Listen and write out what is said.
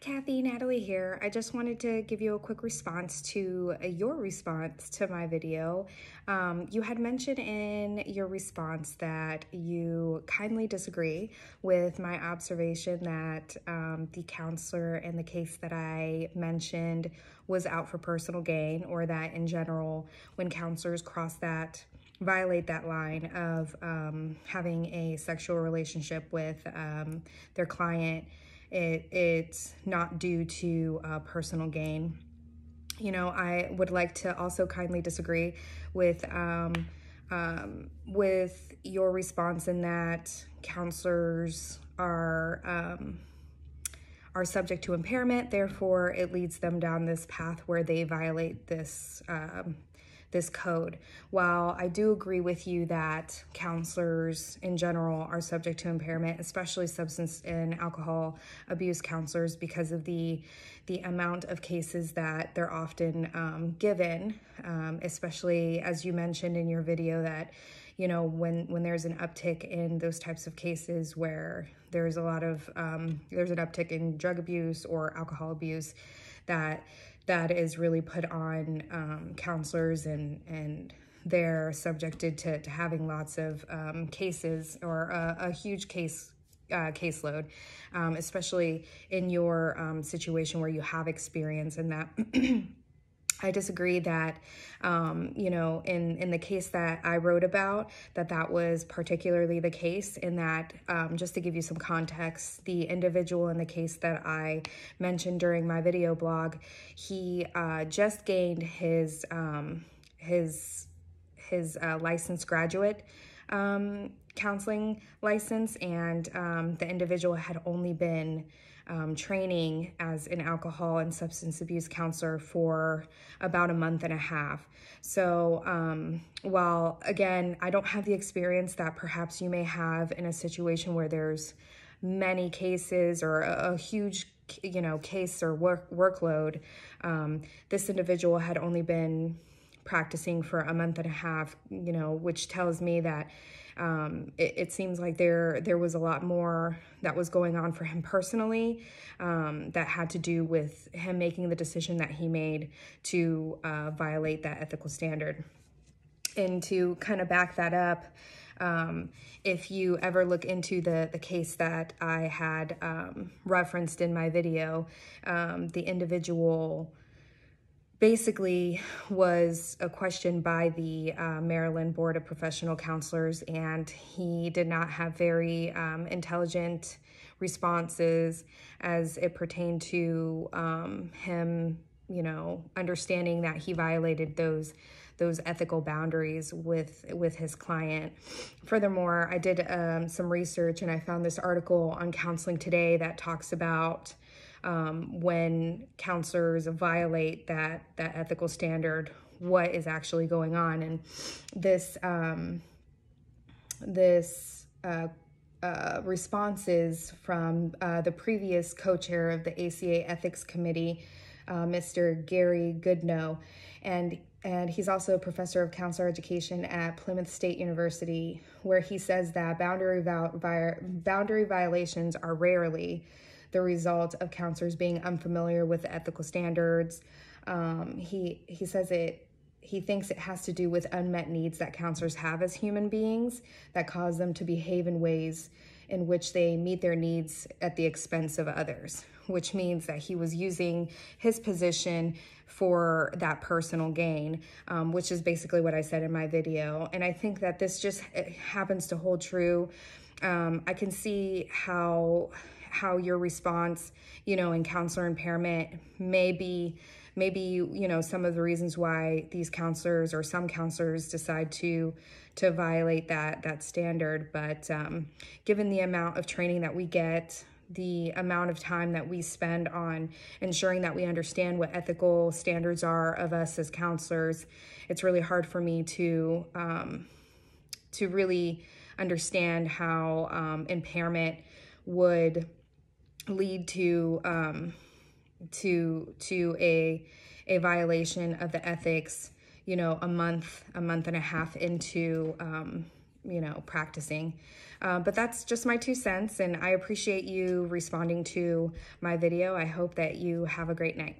Kathy, Natalie here. I just wanted to give you a quick response to your response to my video. You had mentioned in your response that you kindly disagree with my observation that the counselor in the case that I mentioned was out for personal gain, or that in general, when counselors violate that line of having a sexual relationship with their client, it's not due to personal gain. You know, I would like to also kindly disagree with your response in that counselors are subject to impairment. Therefore, it leads them down this path where they violate this code. While I do agree with you that counselors in general are subject to impairment, especially substance and alcohol abuse counselors, because of the amount of cases that they're often given, especially as you mentioned in your video that, you know, when there's an uptick in those types of cases where there's a lot of, there's an uptick in drug abuse or alcohol abuse, that is really put on counselors, and they're subjected to having lots of cases, or a huge caseload, especially in your situation where you have experience in that. I disagree that, you know, in the case that I wrote about, that was particularly the case, in that, just to give you some context, the individual in the case that I mentioned during my video blog, he just gained his licensed graduate counseling license, and the individual had only been training as an alcohol and substance abuse counselor for about a month and a half. So while, again, I don't have the experience that perhaps you may have in a situation where there's many cases or a huge, you know, case or workload, this individual had only been practicing for a month and a half, you know, which tells me that it seems like there was a lot more that was going on for him personally, that had to do with him making the decision that he made to violate that ethical standard. And to kind of back that up, if you ever look into the case that I had referenced in my video, the individual basically was questioned by the Maryland Board of Professional Counselors, and he did not have very intelligent responses as it pertained to him, you know, understanding that he violated those ethical boundaries with his client. Furthermore, I did some research, and I found this article on Counseling Today that talks about when counselors violate that ethical standard, what is actually going on. And this response is from the previous co-chair of the ACA Ethics Committee, Mr. Gary Goodnow, and he's also a professor of counselor education at Plymouth State University, where he says that boundary violations are rarely the result of counselors being unfamiliar with the ethical standards. He says he thinks it has to do with unmet needs that counselors have as human beings that cause them to behave in ways in which they meet their needs at the expense of others, which means that he was using his position for that personal gain, which is basically what I said in my video. And I think that this just happens to hold true. I can see how your response, you know, in counselor impairment may be, you know, some of the reasons why these counselors or some counselors decide to violate that standard. But given the amount of training that we get, the amount of time that we spend on ensuring that we understand what ethical standards are of us as counselors, it's really hard for me to really understand how impairment would lead to a violation of the ethics, you know, a month and a half into practicing. But that's just my 2 cents, and I appreciate you responding to my video. I hope that you have a great night.